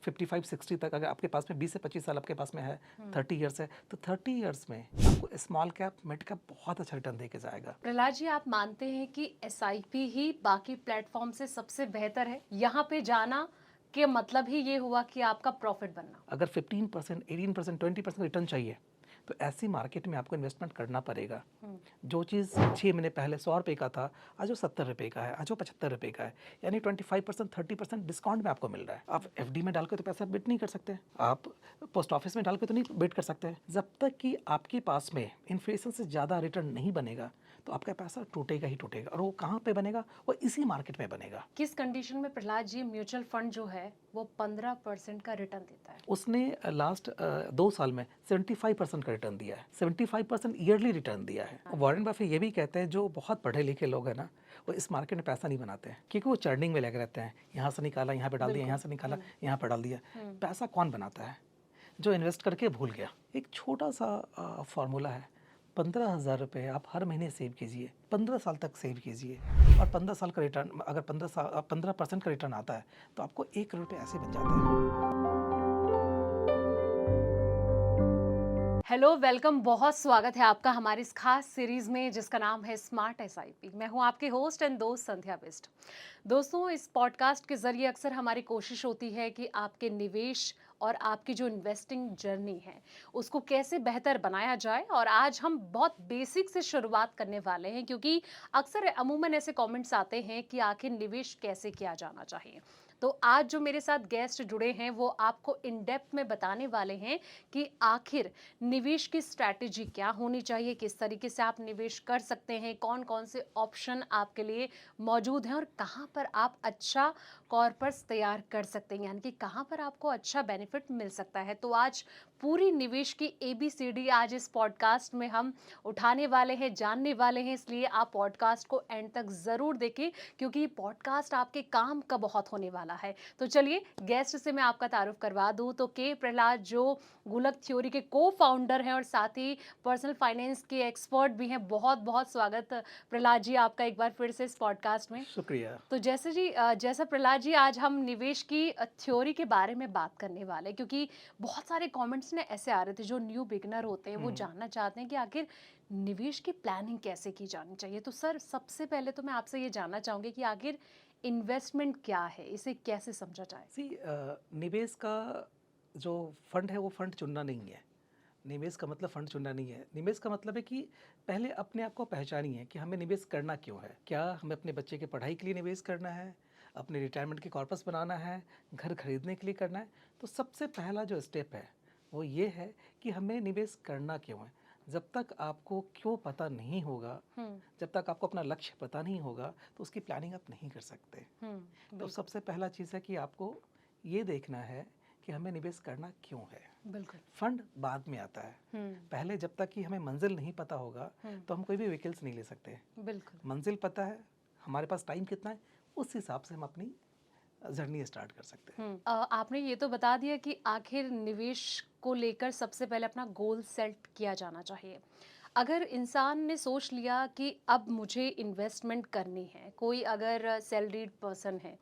55-60 तक, अगर आपके पास में 20 से 25 साल आपके पास में है, 30 ईयर्स है, तो 30 ईयर्स में आपको स्मॉल कैप मिड कैप बहुत अच्छा रिटर्न दे के जाएगा। प्रहलाद जी, आप मानते हैं कि एसआईपी ही बाकी प्लेटफॉर्म से सबसे बेहतर है? यहाँ पे जाना के मतलब ही ये हुआ कि आपका प्रॉफिट बनना। अगर 15%, 18%, 20% रिटर्न चाहिए तो ऐसी मार्केट में आपको इन्वेस्टमेंट करना पड़ेगा। जो चीज़ 6 महीने पहले 100 रुपये का था, आज वो 70 रुपये का है, आज वो 75 रुपये का है, यानी 25%, 30% डिस्काउंट में आपको मिल रहा है। आप एफडी में डाल के तो पैसा बिट नहीं कर सकते, आप पोस्ट ऑफिस में डाल के तो नहीं बिट कर सकते। जब तक कि आपके पास में इन्फ्लेशन से ज़्यादा रिटर्न नहीं बनेगा तो आपका पैसा टूटेगा ही टूटेगा। और वो कहाँ पे बनेगा? वो इसी मार्केट में बनेगा। किस कंडीशन में प्रहलाद जी म्यूचुअल फंड जो है वो 15% का रिटर्न देता है? उसने लास्ट 2 साल में 75% का रिटर्न दिया है, 75% ईयरली रिटर्न दिया है। वॉरेन बफे ये भी कहते हैं, जो बहुत पढ़े लिखे लोग हैं ना, वो इस मार्केट में पैसा नहीं बनाते हैं, क्योंकि वो चर्निंग में लगे रहते हैं। यहाँ से निकाला, यहाँ पे डाल दिया, यहाँ से निकाला, यहाँ पे डाल दिया। पैसा कौन बनाता है? जो इन्वेस्ट करके भूल गया। एक छोटा सा फॉर्मूला है, 15,000 रुपये आप हर महीने सेव कीजिए, 15 साल तक सेव कीजिए, और 15 साल का रिटर्न, अगर 15% का रिटर्न आता है तो आपको 1 करोड़ रुपये ऐसे बन जाते हैं। हेलो, वेलकम, बहुत स्वागत है आपका हमारी इस खास सीरीज में जिसका नाम है स्मार्ट एसआईपी। मैं हूं आपकी होस्ट एंड दोस्त संध्या बिष्ट। दोस्तों, इस पॉडकास्ट के जरिए अक्सर हमारी कोशिश होती है कि आपके निवेश और आपकी जो इन्वेस्टिंग जर्नी है उसको कैसे बेहतर बनाया जाए। और आज हम बहुत बेसिक से शुरुआत करने वाले हैं, क्योंकि अक्सर अमूमन ऐसे कमेंट्स आते हैं कि आखिर निवेश कैसे किया जाना चाहिए। तो आज जो मेरे साथ गेस्ट जुड़े हैं वो आपको इन डेप्थ में बताने वाले हैं कि आखिर निवेश की स्ट्रैटेजी क्या होनी चाहिए, किस तरीके से आप निवेश कर सकते हैं, कौन कौन से ऑप्शन आपके लिए मौजूद हैं और कहां पर आप अच्छा कॉर्पस तैयार कर सकते हैं, यानी कि कहां पर आपको अच्छा बेनिफिट मिल सकता है। तो आज पूरी निवेश की एबीसीडी आज इस पॉडकास्ट में हम उठाने वाले हैं, जानने वाले हैं, इसलिए आप पॉडकास्ट को एंड तक जरूर देखें, क्योंकि ये पॉडकास्ट आपके काम का बहुत होने वाला है। तो चलिए गेस्ट से मैं आपका तारुफ करवा दूं तो के प्रहलाद, जो गुल्लक थ्योरी के को फाउंडर हैं और साथ ही पर्सनल फाइनेंस के एक्सपर्ट भी हैं। बहुत बहुत स्वागत प्रहलाद जी आपका एक बार फिर से इस पॉडकास्ट में। शुक्रिया। तो जैसा प्रहलाद जी, आज हम निवेश की थ्योरी के बारे में बात करने वाले हैं, क्योंकि बहुत सारे कमेंट्स ने ऐसे आ रहे थे, जो न्यू बिगनर होते हैं वो जानना चाहते हैं कि आखिर निवेश की प्लानिंग कैसे की जानी चाहिए। तो सर, सबसे पहले तो मैं आपसे ये जानना चाहूंगी कि आखिर इन्वेस्टमेंट क्या है, इसे कैसे समझा जाए? निवेश का जो फंड है वो फंड चुनना नहीं है। निवेश का मतलब फंड चुनना नहीं है। निवेश का मतलब है कि पहले अपने आप को पहचानिए कि हमें निवेश करना क्यों है। क्या हमें अपने बच्चे की पढ़ाई के लिए निवेश करना है, अपने रिटायरमेंट के कॉर्पस बनाना है, घर खरीदने के लिए करना है? तो सबसे पहला जो स्टेप है वो ये है कि हमें निवेश करना क्यों है। जब तक आपको क्यों पता नहीं होगा, जब तक आपको अपना लक्ष्य पता नहीं होगा, तो उसकी प्लानिंग आप नहीं कर सकते। तो सबसे पहला चीज़ है कि आपको ये देखना है कि हमें निवेश करना क्यों है। बिल्कुल। फंड बाद में आता है। पहले जब तक कि हमें मंजिल नहीं पता होगा तो हम कोई भी व्हीकल्स नहीं ले सकते। बिल्कुल। मंजिल पता है, हमारे पास टाइम कितना है, उस हिसाब से हम अपनी जर्नी स्टार्ट कर सकते हैं। आपने ये तो बता दिया कि आखिर निवेश को लेकर सबसे पहले अपना गोल सेट किया जाना चाहिए। अगर इंसान ने सोच लिया कि अब मुझे इन्वेस्टमेंट करनी है, कोई अगर सैलरीड पर्सन है,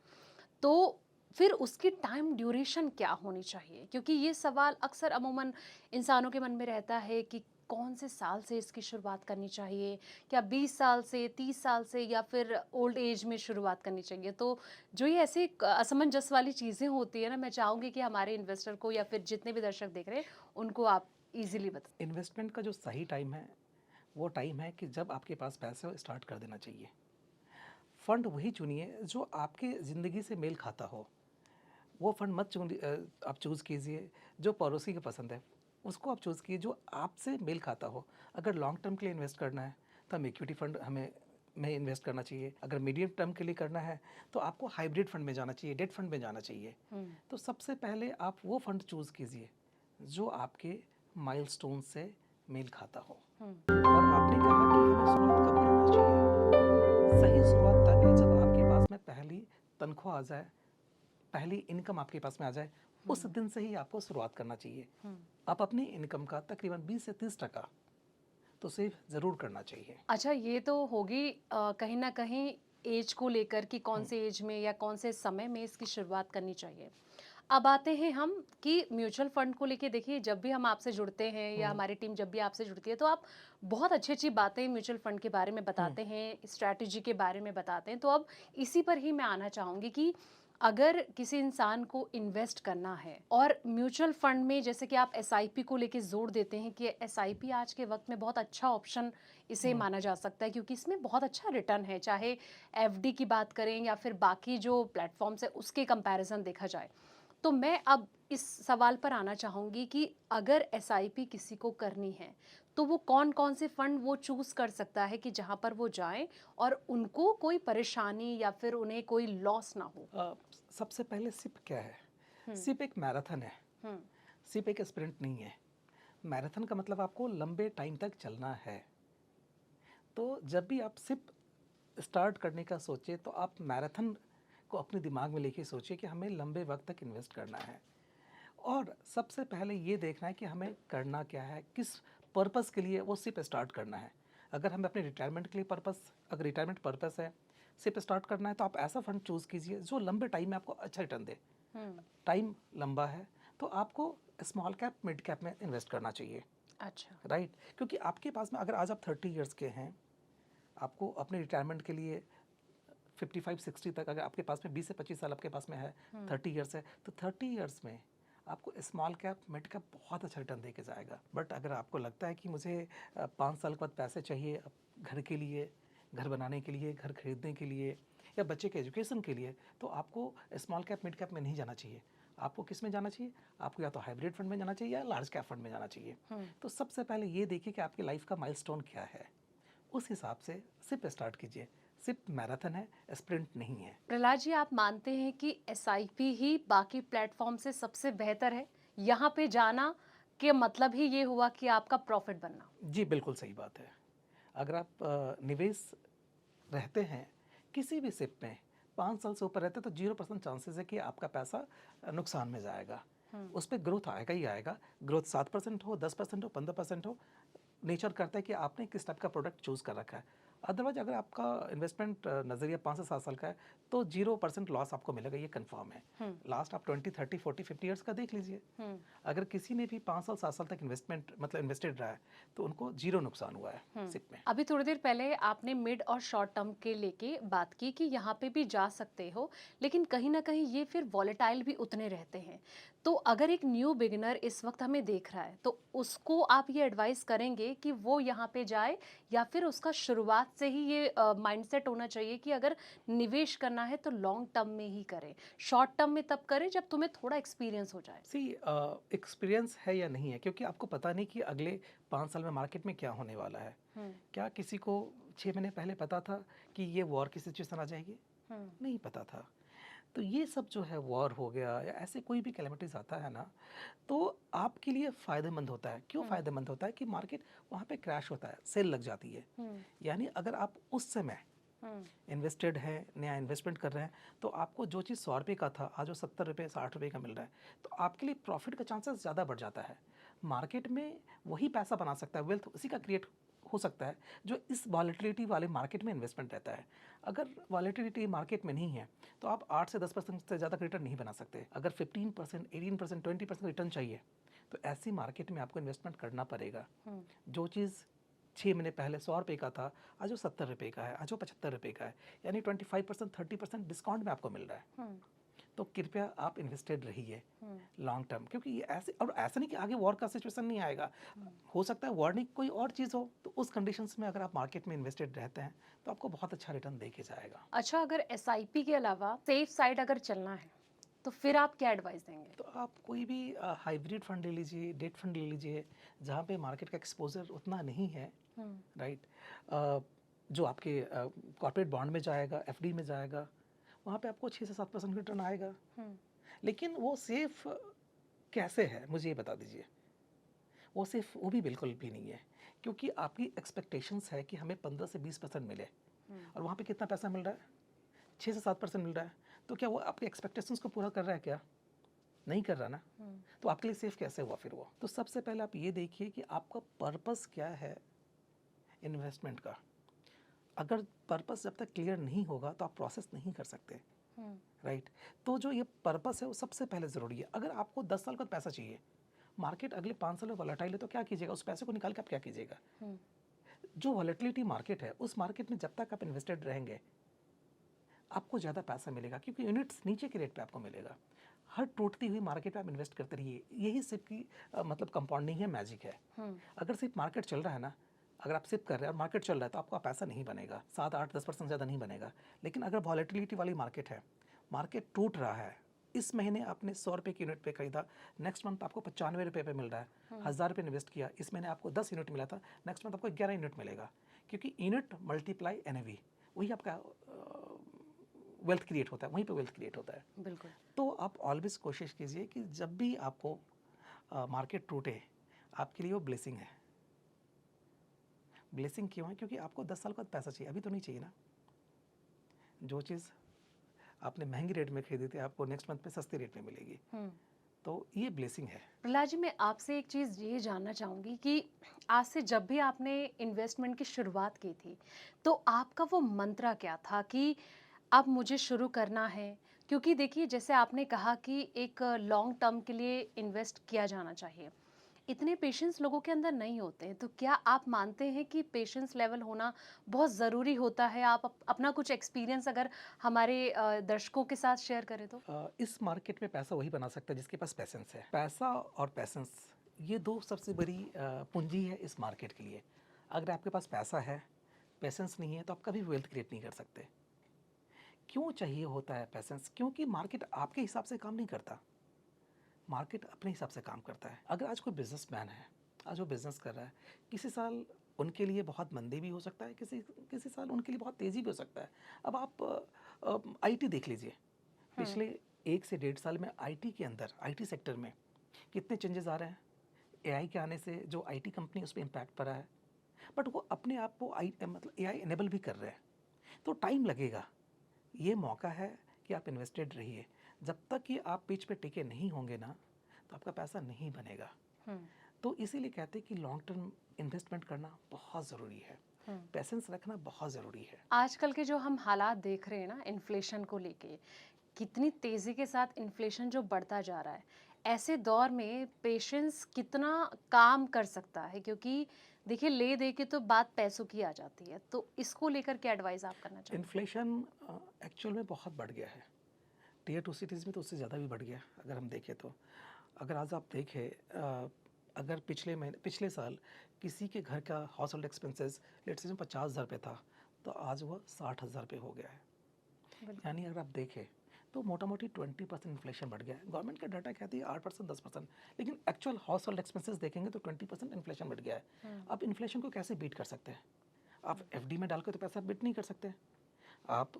तो फिर उसकी टाइम ड्यूरेशन क्या होनी चाहिए? क्योंकि ये सवाल अक्सर अमूमन इंसानों के मन में रहता है कि कौन से साल से इसकी शुरुआत करनी चाहिए? क्या 20 साल से, 30 साल से, या फिर ओल्ड एज में शुरुआत करनी चाहिए? तो जो ये ऐसी असमंजस वाली चीज़ें होती है ना, मैं चाहूँगी कि हमारे इन्वेस्टर को या फिर जितने भी दर्शक देख रहे हैं, उनको आप ईज़िली बताएँ। इन्वेस्टमेंट का जो सही टाइम है वो टाइम है कि जब आपके पास पैसे हो, स्टार्ट कर देना चाहिए। फंड वही चुनिए जो आपके ज़िंदगी से मेल खाता हो। वो फंड मत आप चूज़ कीजिए जो पड़ोसी को पसंद है, उसको आप चूज़ कीजिए जो आपसे मेल खाता हो। अगर लॉन्ग टर्म के लिए इन्वेस्ट करना है तो हम इक्विटी फंड हमें में इन्वेस्ट करना चाहिए। अगर मीडियम टर्म के लिए करना है तो आपको हाइब्रिड फंड में जाना चाहिए, डेट फंड में जाना चाहिए। तो सबसे पहले आप वो फंड चूज़ कीजिए जो आपके माइलस्टोन से मेल खाता हो। और आपने कहा कि हमें शुरुआत कब करना चाहिए? सही शुरुआत तब है जब आपके पास में पहली तनख्वाह आ जाए, पहली इनकम आपके पास में आ जाए, उस दिन से ही आपको शुरुआत करना चाहिए। आप अपनी इनकम का तकरीबन 20 से 30% तो सेव ज़रूर करना चाहिए। अच्छा, ये तो होगी कहीं न कहीं एज को लेकर कि कौन से एज में या कौन से समय में इसकी शुरुआत करनी चाहिए। अब आते हैं हम कि म्यूचुअल फंड को लेके देखिए, जब भी हम आपसे जुड़ते हैं या हुँ, हमारी टीम जब भी आपसे जुड़ती है तो आप बहुत अच्छी-अच्छी बातें म्यूचुअल फंड के बारे में हुँ, बताते हैं, स्ट्रैटेजी के बारे में बताते हैं। तो अब इसी पर ही मैं आना चाहूँगी कि अगर किसी इंसान को इन्वेस्ट करना है और म्यूचुअल फंड में जैसे कि आप एसआईपी को लेके ज़ोर देते हैं कि एसआईपी आज के वक़्त में बहुत अच्छा ऑप्शन इसे हुँ। माना जा सकता है, क्योंकि इसमें बहुत अच्छा रिटर्न है, चाहे एफडी की बात करें या फिर बाकी जो प्लेटफ़ॉर्म्स है उसके कंपैरिज़न देखा जाए। तो मैं अब इस सवाल पर आना चाहूँगी कि अगर एसआईपी किसी को करनी है, तो वो कौन-कौन से फंड वो चूज़ कर सकता है कि जहाँ पर वो जाएँ और उनको कोई परेशानी या फिर उन्हें कोई लॉस ना हो? अ, सबसे पहले सिप क्या है? हुँ, सिप एक मैराथन है, हुँ, सिप एक स्प्रिंट नहीं है। मैराथन का मतलब आपको लंबे टाइम तक चलना है। तो जब भी आप सिप स्टार्ट करने का सोचें तो आप मैराथन को अपने दिमाग में लेके सोचिए कि हमें लंबे वक्त तक इन्वेस्ट करना है। और सबसे पहले ये देखना है कि हमें करना क्या है, किस पर्पस के लिए वो सिप स्टार्ट करना है। अगर हमें अपने रिटायरमेंट के लिए अगर रिटायरमेंट पर्पस है, सिप स्टार्ट करना है, तो आप ऐसा फंड चूज़ कीजिए जो लंबे टाइम में आपको अच्छा रिटर्न दे। हुँ। टाइम लंबा है तो आपको स्मॉल कैप मिड कैप में इन्वेस्ट करना चाहिए, अच्छा। राइट? क्योंकि आपके पास में अगर आज आप 30 इयर्स के हैं, आपको अपने रिटायरमेंट के लिए 55-60 तक अगर आपके पास में 20 से 25 साल आपके पास में है, हुँ, 30 इयर्स है, तो 30 इयर्स में आपको स्मॉल कैप मिड कैप बहुत अच्छा रिटर्न दे के जाएगा। बट अगर आपको लगता है कि मुझे 5 साल के बाद पैसे चाहिए घर के लिए, घर बनाने के लिए, घर खरीदने के लिए या बच्चे के एजुकेशन के लिए, तो आपको स्मॉल कैप मिड कैप में नहीं जाना चाहिए। आपको किस में जाना चाहिए? आपको या तो हाइब्रिड फंड में जाना चाहिए या लार्ज कैप फंड में जाना चाहिए। हुँ। तो सबसे पहले ये देखिए कि आपकी लाइफ का माइलस्टोन क्या है, उस हिसाब से सिप स्टार्ट कीजिए। सिप मैराथन है, स्प्रिंट नहीं है। प्रहलाद जी, आप मानते हैं कि एसआईपी ही बाकी प्लेटफ़ॉर्म से सबसे बेहतर है? यहाँ पे जाना के मतलब ही ये हुआ कि आपका प्रॉफ़िट बनना। जी, बिल्कुल सही बात है। अगर आप निवेश रहते हैं किसी भी सिप में 5 साल से ऊपर रहते हैं तो 0% चांसेस है कि आपका पैसा नुकसान में जाएगा। हुँ, उस पे ग्रोथ आएगा ही आएगा। ग्रोथ 7% हो, 10% हो, 15% हो, नेचर करता है कि आपने किस टाइप का प्रोडक्ट चूज़ कर रखा है। अदरवाइज़ अगर आपका इन्वेस्टमेंट नज़रिया 5 से 7 साल का है तो 0% लॉस आपको मिलेगा, ये कन्फर्म है। हुँ, लास्ट आप 20, 30, 40, 50 इयर्स का देख लीजिए। हुँ, अगर किसी ने भी 5 साल 7 साल तक इन्वेस्टेड रहा है तो उनको 0 नुकसान हुआ है हुँ। सिप में। अभी थोड़ी देर पहले आपने मिड और शॉर्ट टर्म के लेके बात की कि यहाँ पे भी जा सकते हो, लेकिन कहीं न कहीं ये फिर वॉलेटाइल भी उतने रहते हैं। तो अगर एक न्यू बिगिनर इस वक़्त हमें देख रहा है, तो उसको आप ये एडवाइस करेंगे कि वो यहाँ पे जाए, या फिर उसका शुरुआत से ही ये माइंडसेट होना चाहिए कि अगर निवेश करना है तो लॉन्ग टर्म में ही करें, शॉर्ट टर्म में तब करें जब तुम्हें थोड़ा एक्सपीरियंस हो जाए? सी एक्सपीरियंस है या नहीं है, क्योंकि आपको पता नहीं कि अगले 5 साल में मार्केट में क्या होने वाला है। हुँ, क्या किसी को 6 महीने पहले पता था कि ये वॉर की सिचुएशन आ जाएगी? हुँ, नहीं पता था। तो ये सब जो है वॉर हो गया या ऐसे कोई भी कैलेमिटीज़ आता है ना, तो आपके लिए फ़ायदेमंद होता है। क्यों हुँ, फ़ायदेमंद होता है कि मार्केट वहाँ पे क्रैश होता है, सेल लग जाती है। हुँ, यानी अगर आप उस समय हुँ, इन्वेस्टेड हैं, नया इन्वेस्टमेंट कर रहे हैं, तो आपको जो चीज़ ₹100 का था, आज वो ₹70, ₹60 का मिल रहा है। तो आपके लिए प्रॉफ़िट का चांसेस ज़्यादा बढ़ जाता है। मार्केट में वही पैसा बना सकता है, वेल्थ उसी का क्रिएट हो सकता है, जो इस वॉलेटिलिटी वाले मार्केट में इन्वेस्टमेंट रहता है। अगर वॉलेटिलिटी मार्केट में नहीं है, तो आप 8 से 10% से ज़्यादा रिटर्न नहीं बना सकते। अगर 15%, 18%, 20% रिटर्न चाहिए, तो ऐसी मार्केट में आपको इन्वेस्टमेंट करना पड़ेगा। हुँ, जो चीज़ 6 महीने पहले ₹100 का था, आज वो ₹70 का है, आज वो ₹75 का है। यानी 25%, 30% डिस्काउंट में आपको मिल रहा है। हुँ, तो कृपया आप इन्वेस्टेड रहिए हुँ, लॉन्ग टर्म, क्योंकि ये ऐसे और ऐसा नहीं कि आगे वॉर का सिचुएशन नहीं आएगा। हुँ। हो सकता है वॉर नहीं कोई और चीज़ हो, तो उस कंडीशंस में अगर आप मार्केट में इन्वेस्टेड रहते हैं, तो आपको बहुत अच्छा रिटर्न दे के जाएगा। अच्छा, अगर एसआईपी के अलावा सेफ साइड अगर चलना है, तो फिर आप क्या एडवाइस देंगे? तो आप कोई भी हाइब्रिड फंड ले लीजिए, डेट फंड ले लीजिए, जहाँ पे मार्केट का एक्सपोज़र उतना नहीं है, हुँ, राइट? जो आपके कॉर्पोरेट बॉन्ड में जाएगा, एफडी में जाएगा, वहाँ पे आपको 6 से 7% रिटर्न आएगा। हुँ, लेकिन वो सेफ़ कैसे है, मुझे ये बता दीजिए? वो सेफ़ वो भी बिल्कुल भी नहीं है, क्योंकि आपकी एक्सपेक्टेशंस है कि हमें 15 से 20% मिले हुँ, और वहाँ पे कितना पैसा मिल रहा है? 6 से 7% मिल रहा है। तो क्या वो आपकी एक्सपेक्टेशंस को पूरा कर रहा है क्या? नहीं कर रहा ना। हुँ, तो आपके लिए सेफ़ कैसे हुआ फिर वो? तो सबसे पहले आप ये देखिए कि आपका पर्पस क्या है इन्वेस्टमेंट का। अगर पर्पस जब तक क्लियर नहीं होगा तो आप प्रोसेस नहीं कर सकते। हम्म, राइट। तो जो ये पर्पस है वो सबसे पहले ज़रूरी है। अगर आपको 10 साल का पैसा चाहिए, मार्केट अगले 5 साल में वॉलेटाइल है, तो क्या कीजिएगा? उस पैसे को निकाल के आप क्या कीजिएगा? हम्म, जो वॉलेटिलिटी मार्केट है, उस मार्केट में जब तक आप इन्वेस्टेड रहेंगे, आपको ज़्यादा पैसा मिलेगा, क्योंकि यूनिट्स नीचे के रेट पे आपको मिलेगा। हर टूटती हुई मार्केट में आप इन्वेस्ट करते रहिए। यही सिर्फ की मतलब कंपाउंडिंग है, मैजिक है। हम्म, अगर सिर्फ मार्केट चल रहा है ना, अगर आप सिर्फ कर रहे हैं और मार्केट चल रहा है, तो आपका पैसा नहीं बनेगा, 7, 8, 10% ज़्यादा नहीं बनेगा। लेकिन अगर वॉलेटिलिटी वाली मार्केट है, मार्केट टूट रहा है, इस महीने आपने 100 रुपये की यूनिट पे खरीदा, नेक्स्ट मंथ आपको 95 रुपये पे मिल रहा है, 1000 रुपये इन्वेस्ट किया, इस महीने आपको 10 यूनिट मिला था, नेक्स्ट मंथ आपको 11 यूनिट मिलेगा, क्योंकि यूनिट मल्टीप्लाई एनएवी, वही आपका वेल्थ क्रिएट होता है, वहीं पे वेल्थ क्रिएट होता है। बिल्कुल। तो आप ऑलवेज कोशिश कीजिए कि जब भी आपको मार्केट टूटे, आपके लिए वो ब्लेसिंग है। ब्लेसिंग क्यों है? क्योंकि आपको 10 साल बाद पैसा चाहिए, अभी तो नहीं चाहिए ना। जो चीज़ आपने महंगी रेट में खरीदी थी, आपको नेक्स्ट मंथ पे सस्ते रेट में मिलेगी। हम्म। तो ये ब्लेसिंग है। प्रहलाद जी, मैं आपसे एक चीज़ ये जानना चाहूँगी कि आज से जब भी आपने इन्वेस्टमेंट की शुरुआत की थी, तो आपका वो मंत्रा क्या था कि अब मुझे शुरू करना है? क्योंकि देखिए, जैसे आपने कहा कि एक लॉन्ग टर्म के लिए इन्वेस्ट किया जाना चाहिए। इतने पेशेंस लोगों के अंदर नहीं होते हैं, तो क्या आप मानते हैं कि पेशेंस लेवल होना बहुत ज़रूरी होता है? आप अपना कुछ एक्सपीरियंस अगर हमारे दर्शकों के साथ शेयर करें तो? इस मार्केट में पैसा वही बना सकता है जिसके पास पैसेंस है। पैसा और पैसेंस, ये दो सबसे बड़ी पूंजी है इस मार्केट के लिए। अगर आपके पास पैसा है, पैसेंस नहीं है, तो आप कभी वेल्थ क्रिएट नहीं कर सकते। क्यों चाहिए होता है पैसेंस? क्योंकि मार्केट आपके हिसाब से काम नहीं करता, मार्केट अपने हिसाब से काम करता है। अगर आज कोई बिजनेसमैन है, आज वो बिजनेस कर रहा है, किसी साल उनके लिए बहुत मंदी भी हो सकता है, किसी किसी साल उनके लिए बहुत तेज़ी भी हो सकता है। अब आप आईटी देख लीजिए, हुँ, पिछले 1 से 1.5 साल में आईटी के अंदर, आईटी सेक्टर में कितने चेंजेस आ रहे हैं। एआई के आने से जो आईटी कंपनी, उस पर इम्पैक्ट पड़ा है, बट वो अपने आप को मतलब एआई इनेबल भी कर रहे हैं। तो टाइम लगेगा। ये मौका है कि आप इन्वेस्टेड रहिए। जब तक कि आप पिच पे टिके नहीं होंगे ना, तो आपका पैसा नहीं बनेगा। हुँ, तो इसीलिए कहते हैं कि लॉन्ग टर्म इन्वेस्टमेंट करना बहुत ज़रूरी है, हुँ। पैसेंस रखना बहुत ज़रूरी है। आजकल के जो हम हालात देख रहे हैं ना इन्फ्लेशन को लेके, कितनी तेज़ी के साथ इन्फ्लेशन जो बढ़ता जा रहा है, ऐसे दौर में पेशेंस कितना काम कर सकता है? क्योंकि देखिए, ले-दे के तो बात पैसों की आ जाती है, तो इसको लेकर क्या एडवाइस आप करना चाहेंगे? इन्फ्लेशन एक्चुअल में बहुत बढ़ गया है। टियर 2 सिटीज़ में तो उससे ज़्यादा भी बढ़ गया, अगर हम देखें तो। अगर आज आप देखें, अगर पिछले साल किसी के घर का house hold expenses let's say 50,000 रुपये था, तो आज वह 60,000 रुपये हो गया है। बिल्कुल। यानी अगर आप देखें तो मोटा मोटी 20% इन्फ्लेशन बढ़ गया है। गवर्नमेंट का डाटा कहती है 8%, 10%, लेकिन एक्चुअल हाउस होल्ड एक्सपेंसेस देखेंगे तो 20% इन्फ्लेशन बढ़ गया है। हुँ, आप इन्फ्लेशन को कैसे बीट कर सकते हैं? आप एफडी में डाल के तो पैसा बीट नहीं कर सकते, आप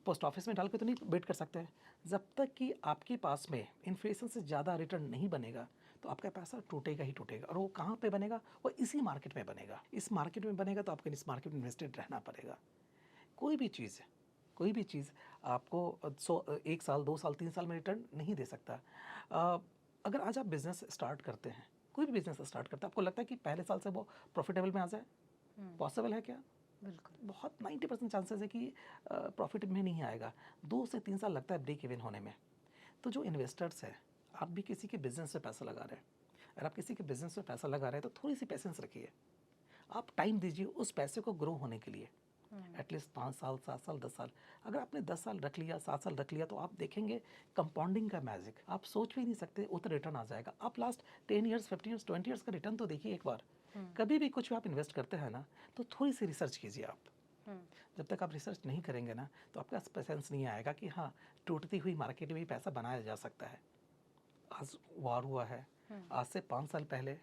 पोस्ट ऑफिस में डाल के तो नहीं बीट कर सकते हैं। जब तक कि आपके पास में इन्फ्लेशन से ज़्यादा रिटर्न नहीं बनेगा, तो आपका पैसा टूटेगा ही टूटेगा। और वो कहाँ पे बनेगा? वो इसी मार्केट में बनेगा। इस मार्केट में बनेगा तो आपको इस मार्केट में इन्वेस्टेड रहना पड़ेगा। कोई भी चीज़, कोई भी चीज़ आपको 1 साल, 2 साल, 3 साल में रिटर्न नहीं दे सकता। अगर आज आप बिज़नेस स्टार्ट करते हैं, कोई भी बिज़नेस स्टार्ट करते हैं, आपको लगता है कि पहले साल से वो प्रॉफिटेबल में आ जाए? हुँ, पॉसिबल है क्या? बिल्कुल। बहुत 90% चांसेस है कि प्रॉफिट में नहीं आएगा। 2 से 3 साल लगता है ब्रेक इवन होने में। तो जो इन्वेस्टर्स हैं, आप भी किसी के बिज़नेस में पैसा लगा रहे हैं। अगर आप किसी के बिज़नेस में पैसा लगा रहे हैं, तो थोड़ी-सी पेशेंस रखिए। आप टाइम दीजिए उस पैसे को ग्रो होने के लिए। हुँ, एटलीस्ट 5 साल, 7 साल, 10 साल। अगर आपने 10 साल रख लिया, 7 साल रख लिया, तो आप देखेंगे कंपाउंडिंग का मैजिक। आप सोच भी नहीं सकते उतना रिटर्न आ जाएगा। आप लास्ट 10 ईयर्स, 15 ईयर्स, 20 ईयर्स का रिटर्न तो देखिए एक बार। हुँ, कभी भी कुछ भी आप इन्वेस्ट करते हैं ना, तो थोड़ी-सी रिसर्च कीजिए आप। हुँ, जब तक आप रिसर्च नहीं करेंगे ना, तो आपका पेशेंस नहीं आएगा कि हाँ, टूटती हुई मार्केट में भी पैसा बनाया जा सकता है। आज वॉर हुआ है, हुँ, आज से 5 साल पहले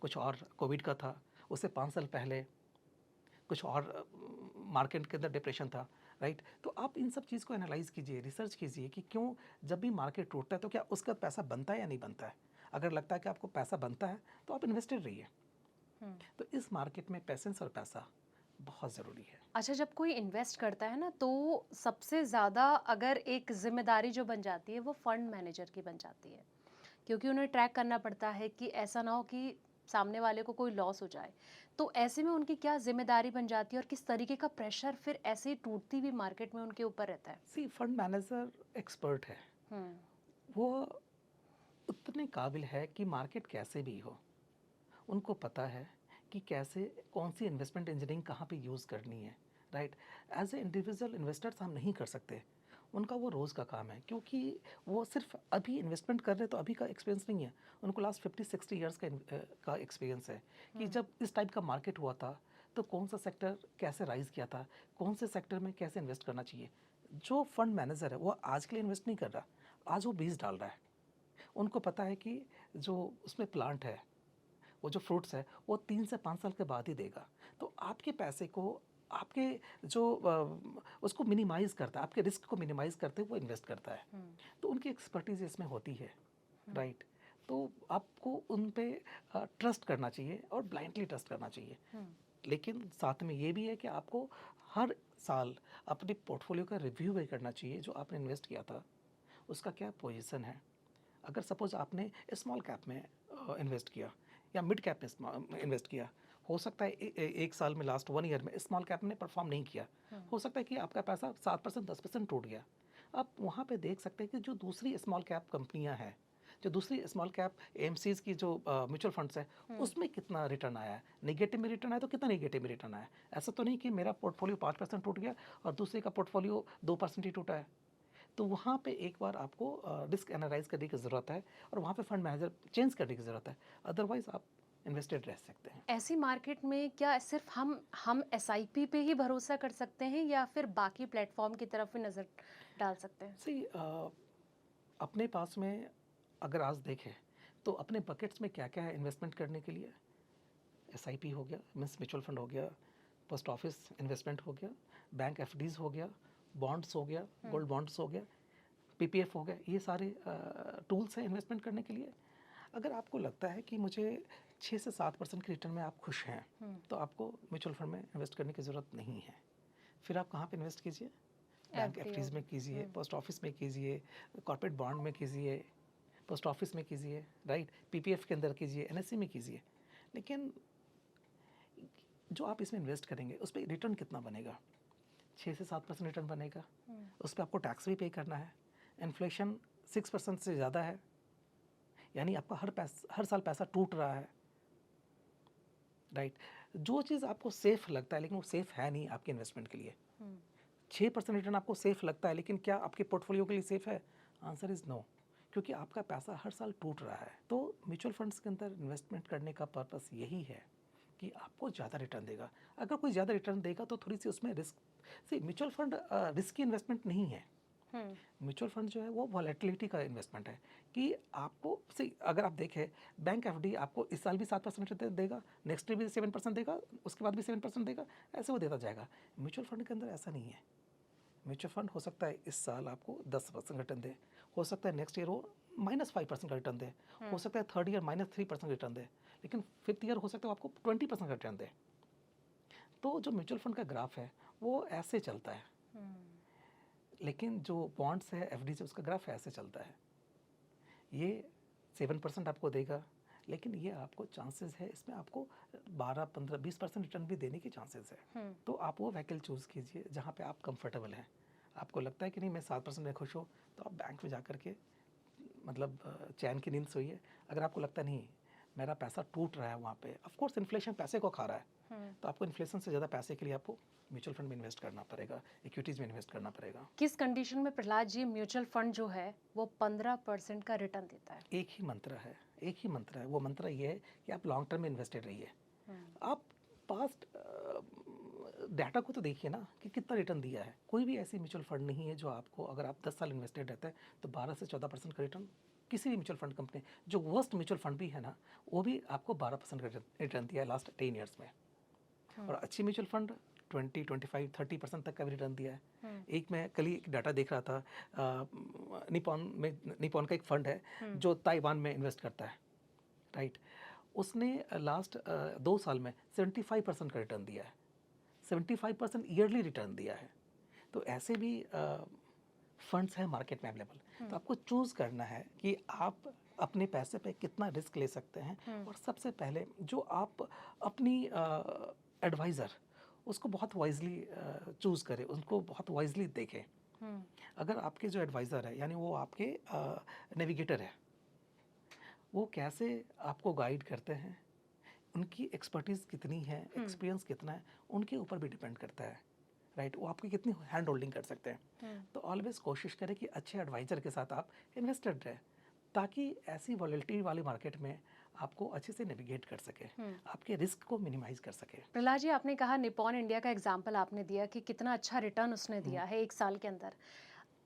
कुछ और कोविड का था, उससे 5 साल पहले कुछ और मार्केट के अंदर डिप्रेशन था, राइट? तो आप इन सब चीज़ को एनालाइज़ कीजिए, रिसर्च कीजिए कि क्यों जब भी मार्केट टूटता है तो क्या उसका पैसा बनता है या नहीं बनता है? अगर लगता है कि आपको पैसा बनता है, तो आप इन्वेस्टेड रहिए। हुँ। तो इस मार्केट में पेशेंस और पैसा बहुत ज़रूरी है। अच्छा, जब कोई इन्वेस्ट करता है ना, तो सबसे ज़्यादा अगर एक ज़िम्मेदारी जो बन जाती है, वो फंड मैनेजर की बन जाती है। क्योंकि उन्हें ट्रैक करना पड़ता है कि ऐसा ना हो कि सामने वाले को कोई लॉस हो जाए, तो ऐसे में उनकी क्या जिम्मेदारी बन जाती है और किस तरीके का प्रेशर फिर ऐसे ही टूटती हुई मार्केट में उनके ऊपर रहता है? सी फंड मैनेजर एक्सपर्ट है, हम्म। वो उतने काबिल है कि मार्केट कैसे भी हो, उनको पता है कि कैसे कौन सी इन्वेस्टमेंट इंजीनियरिंग कहाँ पे यूज़ करनी है, right. As a individual investors हम नहीं कर सकते, उनका वो रोज़ का काम है, क्योंकि वो सिर्फ अभी इन्वेस्टमेंट कर रहे हैं तो अभी का एक्सपीरियंस नहीं है, उनको लास्ट 50-60 ईयर्स का एक्सपीरियंस है कि जब इस टाइप का मार्केट हुआ था तो कौन सा सेक्टर कैसे राइज किया था, कौन से सेक्टर में कैसे इन्वेस्ट करना चाहिए। जो फंड मैनेजर है वो आज के लिए इन्वेस्ट नहीं कर रहा, आज वो बीज डाल रहा है। उनको पता है कि जो उसमें प्लांट है, वो जो फ्रूट्स है, वो 3 से 5 साल के बाद ही देगा। तो आपके पैसे को, आपके जो उसको मिनिमाइज़ करता है, आपके रिस्क को मिनिमाइज़ करते हुए वो इन्वेस्ट करता है। तो उनकी एक्सपर्टीज़ इसमें होती है, राइट। तो आपको उन पे ट्रस्ट करना चाहिए और ब्लाइंडली ट्रस्ट करना चाहिए। लेकिन साथ में ये भी है कि आपको हर साल अपने पोर्टफोलियो का रिव्यू भी करना चाहिए, जो आपने इन्वेस्ट किया था उसका क्या पोजीशन है। अगर सपोज आपने स्मॉल कैप में इन्वेस्ट किया या मिड कैप में इन्वेस्ट किया, हो सकता है एक साल में, लास्ट 1 ईयर में स्मॉल कैप ने परफॉर्म नहीं किया, हो सकता है कि आपका पैसा 7% 10% टूट गया। आप वहाँ पे देख सकते हैं कि जो दूसरी स्मॉल कैप कंपनियाँ हैं, जो दूसरी स्मॉल कैप एमसीज की जो म्यूचुअल फंड्स है, उसमें कितना रिटर्न आया है। नेगेटिव में रिटर्न आया तो कितना नेगेटिव में रिटर्न आया। ऐसा तो नहीं कि मेरा पोर्टफोलियो 5% टूट गया और दूसरे का पोर्टफोलियो 2% ही टूटा है। तो वहाँ पे एक बार आपको रिस्क एनालाइज करने की ज़रूरत है और वहाँ पे फंड मैनेजर चेंज करने की ज़रूरत है, अदरवाइज़ आप इन्वेस्टेड रह सकते हैं। ऐसी मार्केट में क्या सिर्फ हम एसआईपी पे ही भरोसा कर सकते हैं या फिर बाकी प्लेटफॉर्म की तरफ भी नज़र डाल सकते हैं? सी अपने पास में अगर आज देखें तो अपने बकेट्स में क्या क्या है इन्वेस्टमेंट करने के लिए। एसआईपी हो गया, मीन्स म्यूचुअल फंड हो गया, पोस्ट ऑफिस इन्वेस्टमेंट हो गया, बैंक एफडीज़ हो गया, बॉन्ड्स हो गया, गोल्ड बॉन्ड्स हो गया, पीपीएफ हो गया, ये सारे टूल्स हैं इन्वेस्टमेंट करने के लिए। अगर आपको लगता है कि मुझे 6 से 7% के रिटर्न में आप खुश हैं, तो आपको म्यूचुअल फंड में इन्वेस्ट करने की ज़रूरत नहीं है। फिर आप कहाँ पे इन्वेस्ट कीजिए? बैंक एफडी एफडीज़ में कीजिए, पोस्ट ऑफिस में कीजिए, कॉर्पोरेट बॉन्ड में कीजिए, पोस्ट ऑफिस में कीजिए, राइट, पीपीएफ के अंदर कीजिए, एनएससी में कीजिए। लेकिन जो आप इसमें इन्वेस्ट करेंगे उस पर रिटर्न कितना बनेगा? 6 से 7% रिटर्न बनेगा। उस पर आपको टैक्स भी पे करना है। इन्फ्लेशन 6% से ज़्यादा है, यानी आपका हर साल पैसा टूट रहा है, राइट। जो चीज़ आपको सेफ़ लगता है लेकिन वो सेफ़ है नहीं आपके इन्वेस्टमेंट के लिए। 6% रिटर्न आपको सेफ़ लगता है लेकिन क्या आपके पोर्टफोलियो के लिए सेफ़ है? आंसर इज़ नो, क्योंकि आपका पैसा हर साल टूट रहा है। तो म्यूचुअल फंड्स के अंदर इन्वेस्टमेंट करने का पर्पस यही है कि आपको ज़्यादा रिटर्न देगा। अगर कोई ज़्यादा रिटर्न देगा तो थोड़ी सी उसमें risk, see mutual fund risky investment नहीं है। म्यूचुअल फंड जो है वो वॉलेटिलिटी का इन्वेस्टमेंट है कि आपको, सी अगर आप देखें, बैंक एफडी आपको इस साल भी 7% देगा, नेक्स्ट ईयर भी 7% देगा, उसके बाद भी 7% देगा, ऐसे वो देता जाएगा। म्यूचुअल फंड के अंदर ऐसा नहीं है। म्यूचुअल फंड हो सकता है इस साल आपको 10% रिटर्न दे, हो सकता है नेक्स्ट ईयर वो -5% का रिटर्न दे, हो सकता है थर्ड ईयर -3% रिटर्न दे, लेकिन फिफ्थ ईयर हो सकता है आपको 20% का रिटर्न दे। तो जो म्यूचुअल फंड का ग्राफ है वो ऐसे चलता है, लेकिन जो बॉन्ड्स है, एफडी से, उसका ग्राफ ऐसे चलता है। ये 7% आपको देगा, लेकिन ये आपको चांसेस है इसमें आपको 12, 15, 20% रिटर्न भी देने की चांसेस है। तो आप वो व्हीकल चूज़ कीजिए जहाँ पे आप कंफर्टेबल हैं। आपको लगता है कि नहीं मैं 7% में खुश हूँ, तो आप बैंक में जा कर के मतलब चैन की नींद सोइए। अगर आपको लगता नहीं मेरा पैसा टूट रहा है वहाँ पे, ऑफ कोर्स इन्फ्लेशन पैसे को खा रहा है, तो आपको इन्फ्लेशन से ज़्यादा पैसे के लिए आपको म्यूचुअल फंड में इन्वेस्ट करना पड़ेगा, इक्विटीज़ में इन्वेस्ट करना पड़ेगा। किस कंडीशन में प्रहलाद जी म्यूचुअल फंड जो है वो 15% का रिटर्न देता है? एक ही मंत्र है, एक ही मंत्र है। वो मंत्र ये है कि आप लॉन्ग टर्म में इन्वेस्टेड रहिए। आप पास्ट डाटा को तो देखिए ना कि कितना रिटर्न दिया है। कोई भी ऐसी म्यूचुअल फंड नहीं है जो आपको, अगर आप 10 साल इन्वेस्टेड रहते हैं तो 12 से 14% का रिटर्न, किसी भी म्यूचुअल फंड कंपनी, जो वर्स्ट म्यूचुअल फंड भी है ना, वो भी आपको 12% का रिटर्न दिया है लास्ट 10 ईयर्स में। और अच्छी म्यूचुअल फंड 20, 25, 30% तक का भी रिटर्न दिया है। एक मैं कल ही एक डाटा देख रहा था, निपॉन का एक फंड है जो ताइवान में इन्वेस्ट करता है, राइट। उसने लास्ट 2 साल में 75% का रिटर्न दिया है, 75% ईयरली रिटर्न दिया है। तो ऐसे भी फंड्स हैं मार्केट में अवेलेबल। तो आपको चूज़ करना है कि आप अपने पैसे पे कितना रिस्क ले सकते हैं, हम्म। और सबसे पहले जो आप अपनी एडवाइज़र उसको बहुत वाइजली चूज़ करें, उनको बहुत वाइजली देखें। हम्म। अगर आपके जो एडवाइज़र है यानी वो आपके नेविगेटर है, वो कैसे आपको गाइड करते हैं, उनकी एक्सपर्टीज़ कितनी है, हम्म। एक्सपीरियंस कितना है, उनके ऊपर भी डिपेंड करता है, राइट। वो आपकी कितनी हैंड होल्डिंग कर सकते हैं। हम्म। तो ऑलवेज कोशिश करें कि अच्छे एडवाइज़र के साथ आप इन्वेस्टेड रहें, ताकि ऐसी वॉलेटिलिटी वाली मार्केट में आपको अच्छे से नेविगेट कर सके, हम्म। आपके रिस्क को मिनिमाइज कर सके। प्रहलाद जी, आपने कहा निपॉन इंडिया का एग्जाम्पल आपने दिया कि कितना अच्छा रिटर्न उसने दिया है 1 साल के अंदर।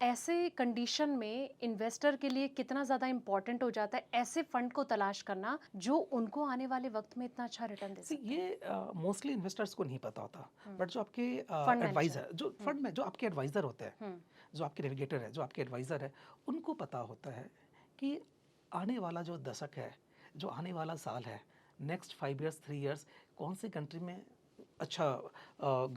ऐसे कंडीशन में इन्वेस्टर के लिए कितना ज़्यादा इम्पोर्टेंट हो जाता है ऐसे फंड को तलाश करना जो उनको आने वाले वक्त में इतना अच्छा रिटर्न दे सी सकते हैं। ये मोस्टली इन्वेस्टर्स को नहीं पता होता, बट जो आपके फंड मैनेजर। एडवाइज़र, जो फंड में जो आपके एडवाइज़र होते हैं, हम्म। जो आपके नेविगेटर है, जो आपके एडवाइज़र है, उनको पता होता है कि आने वाला जो दशक है, जो आने वाला साल है, नेक्स्ट 5 ईयर्स 3 ईयर्स कौन सी कंट्री में अच्छा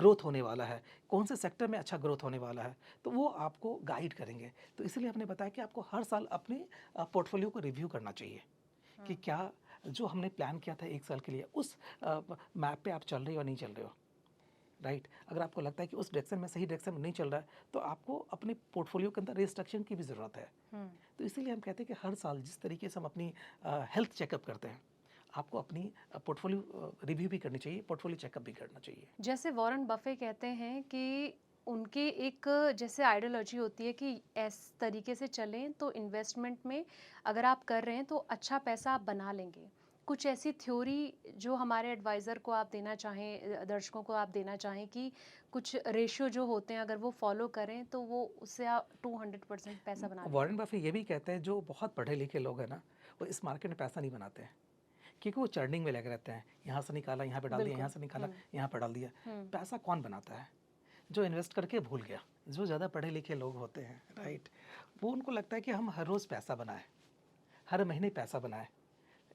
ग्रोथ होने वाला है, कौन से सेक्टर में अच्छा ग्रोथ होने वाला है, तो वो आपको गाइड करेंगे। तो इसलिए हमने बताया कि आपको हर साल अपने पोर्टफोलियो को रिव्यू करना चाहिए कि क्या जो हमने प्लान किया था 1 साल के लिए उस मैप पे आप चल रहे हो या नहीं चल रहे हो, राइट। अगर आपको लगता है कि उस डायरेक्शन में, सही डायरेक्शन में नहीं चल रहा है, तो आपको अपने पोर्टफोलियो के अंदर रिस्ट्रक्शन की भी ज़रूरत है। तो इसीलिए हम कहते हैं कि हर साल जिस तरीके से हम अपनी हेल्थ चेकअप करते हैं, आपको अपनी पोर्टफोलियो रिव्यू भी करनी चाहिए, पोर्टफोलियो चेकअप भी करना चाहिए। जैसे वॉरेन बफे कहते हैं कि उनके एक जैसे आइडियोलॉजी होती है कि इस तरीके से चलें तो इन्वेस्टमेंट में अगर आप कर रहे हैं तो अच्छा पैसा आप बना लेंगे। कुछ ऐसी थ्योरी जो हमारे एडवाइज़र को आप देना चाहें, दर्शकों को आप देना चाहें कि कुछ रेशियो जो होते हैं अगर वो फॉलो करें तो वो उससे आप 200% पैसा बना लेंगे। वॉरेन बफे ये भी कहते हैं जो बहुत पढ़े लिखे लोग हैं ना, वो इस मार्केट में पैसा नहीं बनाते हैं, क्योंकि वो चर्निंग में लगे रहते हैं, यहाँ से निकाला यहाँ पे डाल दिया, यहाँ बिल्कुल। से निकाला यहाँ पे डाल दिया। हम्म। पैसा कौन बनाता है? जो इन्वेस्ट करके भूल गया। जो ज़्यादा पढ़े लिखे लोग होते हैं, राइट, वो उनको लगता है कि हम हर रोज़ पैसा बनाएं, हर महीने पैसा बनाएं।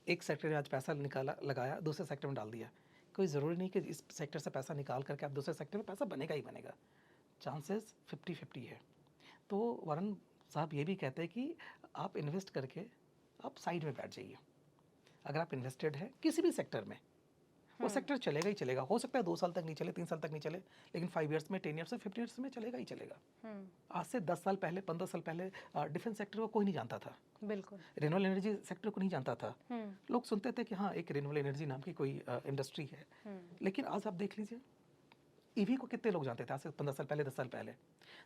एक सेक्टर में आज पैसा निकाला, लगाया, दूसरे सेक्टर में डाल दिया। कोई ज़रूरी नहीं कि इस सेक्टर से पैसा निकाल करके आप दूसरे सेक्टर में पैसा बनेगा ही बनेगा। चांसेस 50-50 है। तो वरुण साहब ये भी कहते हैं कि आप इन्वेस्ट करके आप साइड में बैठ जाइए। अगर आप इन्वेस्टेड है किसी भी सेक्टर में, वो सेक्टर चलेगा ही चलेगा। हो सकता है 2 साल तक नहीं चले, 3 साल तक नहीं चले, लेकिन 5 ईयर्स में, 10 ईयर्स में, 15 ईयर्स में चलेगा ही चलेगा। आज से 10 साल पहले, 15 साल पहले डिफेंस सेक्टर को कोई नहीं जानता था, बिल्कुल। रिन्यूएबल एनर्जी सेक्टर को नहीं जानता था। लोग सुनते थे कि हाँ एक रिन्यूएबल एनर्जी नाम की कोई इंडस्ट्री है, लेकिन आज आप देख लीजिए ईवी को कितने लोग जानते थे आज से 15 साल पहले, 10 साल पहले।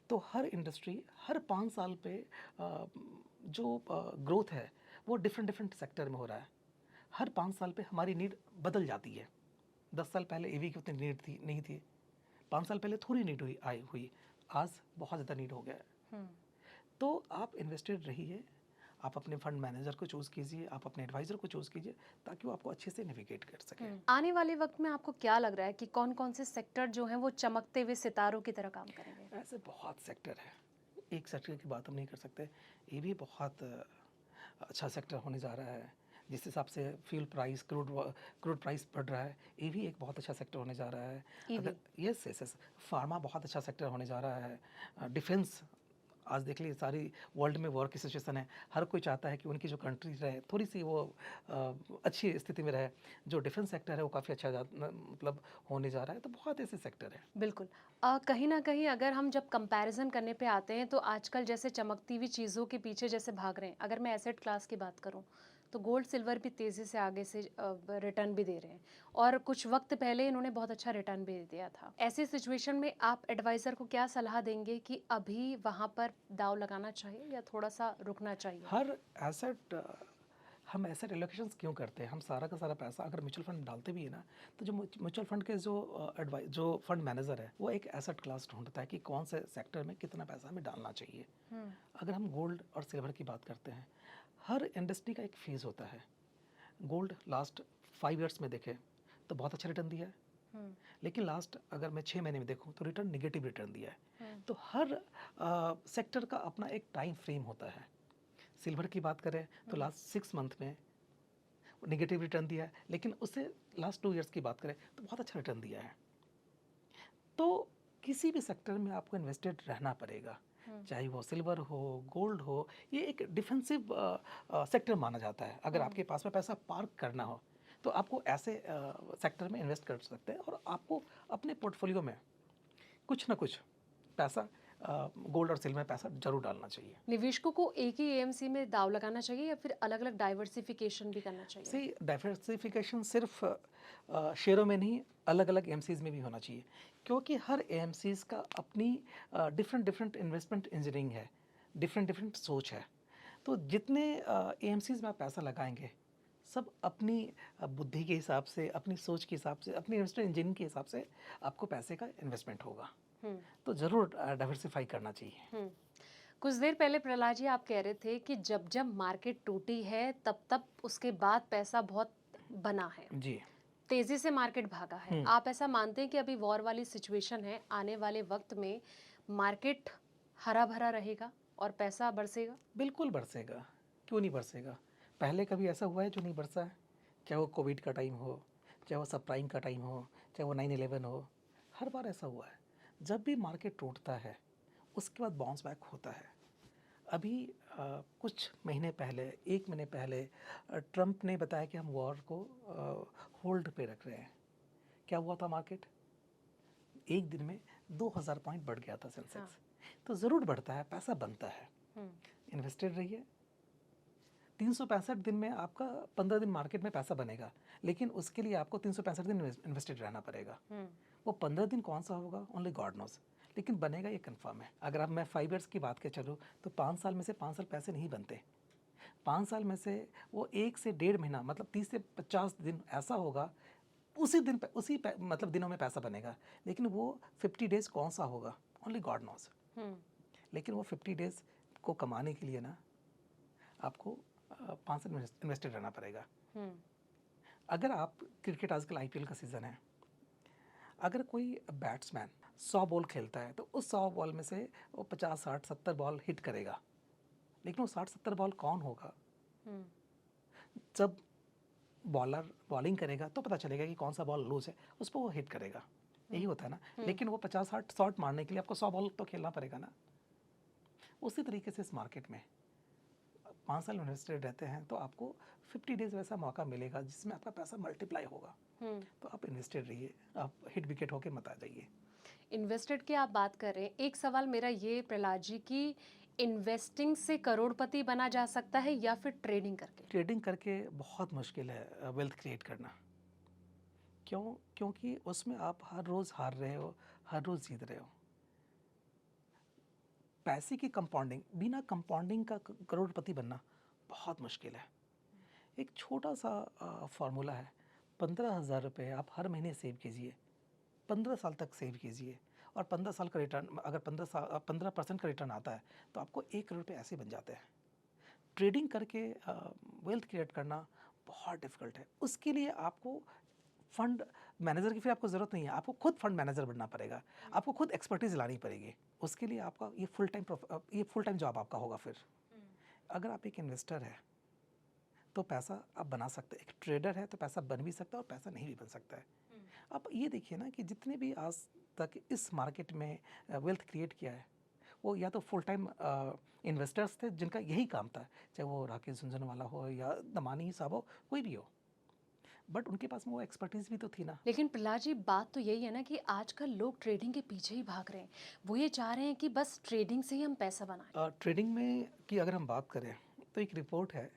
तो हर इंडस्ट्री हर 5 साल पे जो ग्रोथ है वो डिफरेंट डिफरेंट सेक्टर में हो रहा है। हर 5 साल पे हमारी नीड बदल जाती है। 10 साल पहले ईवी की उतनी नीड थी नहीं थी, 5 साल पहले थोड़ी नीड हुई, आज बहुत ज़्यादा नीड हो गया है। तो आप इन्वेस्टेड रहिए, आप अपने फंड मैनेजर को चूज़ कीजिए, आप अपने एडवाइज़र को चूज़ कीजिए, ताकि वो आपको अच्छे से नेविगेट कर सके। आने वाले वक्त में आपको क्या लग रहा है कि कौन कौन से सेक्टर जो हैं वो चमकते हुए सितारों की तरह काम करेंगे? ऐसे बहुत सेक्टर है, एक सेक्टर की बात हम नहीं कर सकते। ये भी बहुत अच्छा सेक्टर होने जा रहा है। जिस हिसाब से फ्यूल प्राइस, क्रूड प्राइस बढ़ रहा है, ये भी एक बहुत अच्छा सेक्टर होने जा रहा है। अगर यस यस यस, फार्मा बहुत अच्छा सेक्टर होने जा रहा है। डिफेंस, आज देख लीजिए सारी वर्ल्ड में वॉर की सिचुएशन है, हर कोई चाहता है कि उनकी जो कंट्री रहे थोड़ी सी वो अच्छी स्थिति में रहे। जो डिफेंस सेक्टर है वो काफ़ी अच्छा मतलब होने जा रहा है। तो बहुत ऐसे सेक्टर है। बिल्कुल। कहीं ना कहीं अगर हम जब कंपैरिजन करने पे आते हैं तो आजकल जैसे चमकती हुई चीज़ों के पीछे जैसे भाग रहे हैं, अगर मैं एसेट क्लास की बात करूं तो गोल्ड सिल्वर भी तेज़ी से आगे से रिटर्न भी दे रहे हैं, और कुछ वक्त पहले इन्होंने बहुत अच्छा रिटर्न भी दिया था। ऐसी सिचुएशन में आप एडवाइज़र को क्या सलाह देंगे कि अभी वहाँ पर दाव लगाना चाहिए या थोड़ा सा रुकना चाहिए? हर एसेट, हम एसेट एलोकेशंस क्यों करते हैं? हम सारा का सारा पैसा अगर म्यूचुअल फंड डालते भी है ना, तो जो म्यूचुअल फंड के जो फंड मैनेजर है वो एक एसेट क्लास ढूंढता है कि कौन से सेक्टर में कितना पैसा हमें डालना चाहिए। अगर हम गोल्ड और सिल्वर की बात करते हैं, हर इंडस्ट्री का एक फेज़ होता है। गोल्ड लास्ट 5 ईयर्स में देखें तो बहुत अच्छा रिटर्न दिया है, लेकिन लास्ट अगर मैं 6 महीने में देखूं तो रिटर्न निगेटिव रिटर्न दिया है। तो हर सेक्टर का अपना एक टाइम फ्रेम होता है। सिल्वर की बात करें तो लास्ट 6 मंथ में निगेटिव रिटर्न दिया है, लेकिन उससे लास्ट 2 ईयर्स की बात करें तो बहुत अच्छा रिटर्न दिया है। तो किसी भी सेक्टर में आपको इन्वेस्टेड रहना पड़ेगा। चाहे वो सिल्वर हो, गोल्ड हो, ये एक डिफेंसिव सेक्टर माना जाता है। अगर आपके पास में पैसा पार्क करना हो तो आपको ऐसे सेक्टर में इन्वेस्ट कर सकते हैं, और आपको अपने पोर्टफोलियो में कुछ ना कुछ पैसा गोल्ड और सिल्वर में पैसा जरूर डालना चाहिए। निवेशकों को एक ही एएमसी में दाव लगाना चाहिए या फिर अलग-अलग डाइवर्सिफिकेशन भी करना चाहिए? सी डाइवर्सिफिकेशन सिर्फ शेयरों में नहीं, अलग अलग एमसीज में भी होना चाहिए, क्योंकि हर एमसीज का अपनी डिफरेंट डिफरेंट इन्वेस्टमेंट इंजीनियरिंग है, डिफरेंट डिफरेंट सोच है। तो जितने एमसीज में आप पैसा लगाएंगे, सब अपनी बुद्धि के हिसाब से, अपनी सोच के हिसाब से, अपनी इन्वेस्टमेंट इंजीनियरिंग के हिसाब से आपको पैसे का इन्वेस्टमेंट होगा। तो ज़रूर डाइवर्सिफाई करना चाहिए। कुछ देर पहले प्रहलाद जी आप कह रहे थे कि जब जब मार्केट टूटी है तब तब उसके बाद पैसा बहुत बना है, जी। तेजी से मार्केट भागा है। आप ऐसा मानते हैं कि अभी वॉर वाली सिचुएशन है, आने वाले वक्त में मार्केट हरा भरा रहेगा और पैसा बरसेगा? बिल्कुल बरसेगा, क्यों नहीं बरसेगा। पहले कभी ऐसा हुआ है जो नहीं बरसा है? चाहे वो कोविड का टाइम हो, चाहे वो सब प्राइम का टाइम हो, चाहे वो 9/11 हो, हर बार ऐसा हुआ है। जब भी मार्केट टूटता है उसके बाद बाउंस बैक होता है। अभी कुछ महीने पहले, 1 महीने पहले ट्रंप ने बताया कि हम वॉर को होल्ड पे रख रहे हैं। क्या हुआ था मार्केट? एक दिन में 2000 पॉइंट बढ़ गया था सेंसेक्स। तो ज़रूर बढ़ता है, पैसा बनता है। इन्वेस्टेड रहिए। 365 दिन में आपका 15 दिन मार्केट में पैसा बनेगा, लेकिन उसके लिए आपको 365 दिन इन्वेस्टेड रहना पड़ेगा। वो 15 दिन कौन सा होगा, ओनली गॉड नोज, लेकिन बनेगा ये कंफर्म है। अगर अब मैं 5 ईयर्स की बात के चलूँ तो 5 साल में से 5 साल पैसे नहीं बनते। 5 साल में से वो 1 से 1.5 महीना, मतलब 30 से 50 दिन ऐसा होगा, उसी दिन मतलब दिनों में पैसा बनेगा। लेकिन वो 50 डेज कौन सा होगा, ओनली गॉड नोज। लेकिन वो 50 डेज को कमाने के लिए ना आपको 5 साल इन्वेस्टेड रहना पड़ेगा। अगर आप क्रिकेट, आजकल आईपीएल का सीज़न है, अगर कोई बैट्समैन 100 बॉल खेलता है तो उस 100 बॉल में से वो 50, 60, 70 बॉल हिट करेगा। लेकिन वो 60-70 बॉल कौन होगा? जब बॉलर बॉलिंग करेगा तो पता चलेगा कि कौन सा बॉल लूज है, उस पर वो हिट करेगा। यही होता है ना। लेकिन वो 50-60 शॉट मारने के लिए आपको 100 बॉल तो खेलना पड़ेगा ना। उसी तरीके से इस मार्केट में 5 साल इन्वेस्टेड रहते हैं तो आपको 50 डेज वैसा मौका मिलेगा जिसमें आपका पैसा मल्टीप्लाई होगा। तो आप इन्वेस्टेड रहिए, आप हिट विकेट होके मत आ जाइए। इन्वेस्टेड की आप बात कर रहे हैं, एक सवाल मेरा ये प्रहलाद जी कि इन्वेस्टिंग से करोड़पति बना जा सकता है या फिर ट्रेडिंग करके? ट्रेडिंग करके बहुत मुश्किल है वेल्थ क्रिएट करना। क्यों? क्योंकि उसमें आप हर रोज़ हार रहे हो, हर रोज़ जीत रहे हो। पैसे की कंपाउंडिंग, बिना कंपाउंडिंग का करोड़पति बनना बहुत मुश्किल है। एक छोटा सा फार्मूला है, 15,000 रुपये आप हर महीने सेव कीजिए, 15 साल तक सेव कीजिए, और 15 साल का रिटर्न, अगर 15% का रिटर्न आता है तो आपको 1 करोड़ रुपये ऐसे बन जाते हैं। ट्रेडिंग करके वेल्थ क्रिएट करना बहुत डिफ़िकल्ट है। उसके लिए आपको फंड मैनेजर की फिर आपको ज़रूरत नहीं है, आपको खुद फंड मैनेजर बनना पड़ेगा, आपको खुद एक्सपर्टीज़ लानी पड़ेगी। उसके लिए आपका ये फुल टाइम जॉब आपका होगा फिर। अगर आप एक इन्वेस्टर है तो पैसा आप बना सकते हैं, एक ट्रेडर है तो पैसा बन भी सकता है और पैसा नहीं भी बन सकता है। आप ये देखिए ना कि जितने भी आज तक इस मार्केट में वेल्थ क्रिएट किया है, वो या तो फुल टाइम इन्वेस्टर्स थे जिनका यही काम था, चाहे वो राकेश झुनझुनवाला हो या दमानी साहब हो, कोई भी हो, बट उनके पास में वो एक्सपर्टीज़ भी तो थी ना। लेकिन प्रहलाद जी बात तो यही है ना कि आजकल लोग ट्रेडिंग के पीछे ही भाग रहे हैं। वो ये चाह रहे हैं कि बस ट्रेडिंग से ही हम पैसा बनाएं। ट्रेडिंग में की अगर हम बात करें तो एक रिपोर्ट है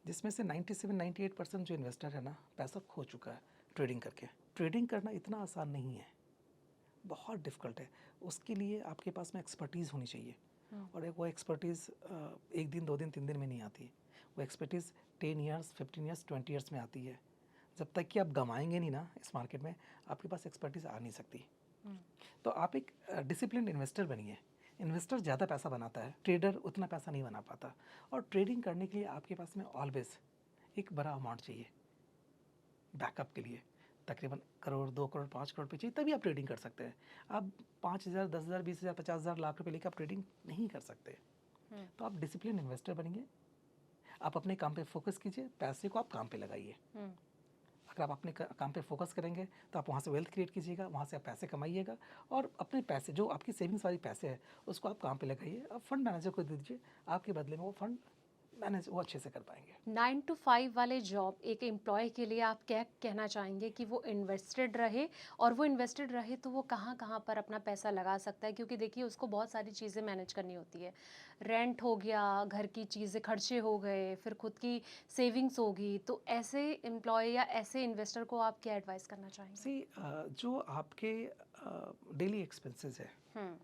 जिसमें से 97-98% जो इन्वेस्टर है ना, पैसा खो चुका है ट्रेडिंग करके। ट्रेडिंग करना इतना आसान नहीं है, बहुत डिफ़िकल्ट है। उसके लिए आपके पास में एक्सपर्टीज़ होनी चाहिए, और वो एक्सपर्टीज़ 1 दिन, 2 दिन, 3 दिन में नहीं आती। वो एक्सपर्टीज़ 10 ईयर्स, 15 ईयर्स, 20 ईयर्स में आती है। जब तक कि आप गंवाएंगे नहीं ना इस मार्केट में, आपके पास एक्सपर्टीज़ आ नहीं सकती। तो आप एक डिसिप्लिन इन्वेस्टर बनिए। इन्वेस्टर ज़्यादा पैसा बनाता है, ट्रेडर उतना पैसा नहीं बना पाता। और ट्रेडिंग करने के लिए आपके पास में ऑलवेज एक बड़ा अमाउंट चाहिए बैकअप के लिए। तकरीबन करोड़, 2 करोड़, 5 करोड़ पे चाहिए, तभी आप ट्रेडिंग कर सकते हैं। आप 5,000, 10,000, 20,000, 50,000, लाख रुपए लेकर आप ट्रेडिंग नहीं कर सकते। तो आप डिसिप्लिन इन्वेस्टर बनिए, आप अपने काम पे फोकस कीजिए, पैसे को आप काम पे लगाइए। अगर आप अपने काम पे फोकस करेंगे तो आप वहाँ से वेल्थ क्रिएट कीजिएगा, वहाँ से आप पैसे कमाइएगा और अपने पैसे जो आपकी सेविंग्स वाली पैसे है उसको आप काम पे लगाइए, आप फंड मैनेजर को दे दीजिए, आपके बदले में वो फंड मैनेज वो अच्छे से कर पाएंगे। 9 to 5 वाले जॉब एक एम्प्लॉय के लिए आप क्या कहना चाहेंगे कि वो इन्वेस्टेड रहे, और वो इन्वेस्टेड रहे तो वो कहाँ कहाँ पर अपना पैसा लगा सकता है? क्योंकि देखिए उसको बहुत सारी चीज़ें मैनेज करनी होती है, रेंट हो गया, घर की चीज़ें खर्चे हो गए, फिर खुद की सेविंग्स होगी, तो ऐसे एम्प्लॉय या ऐसे इन्वेस्टर को आप क्या एडवाइस करना चाहेंगे? सी जो आपके डेली एक्सपेंसेस है हम्म।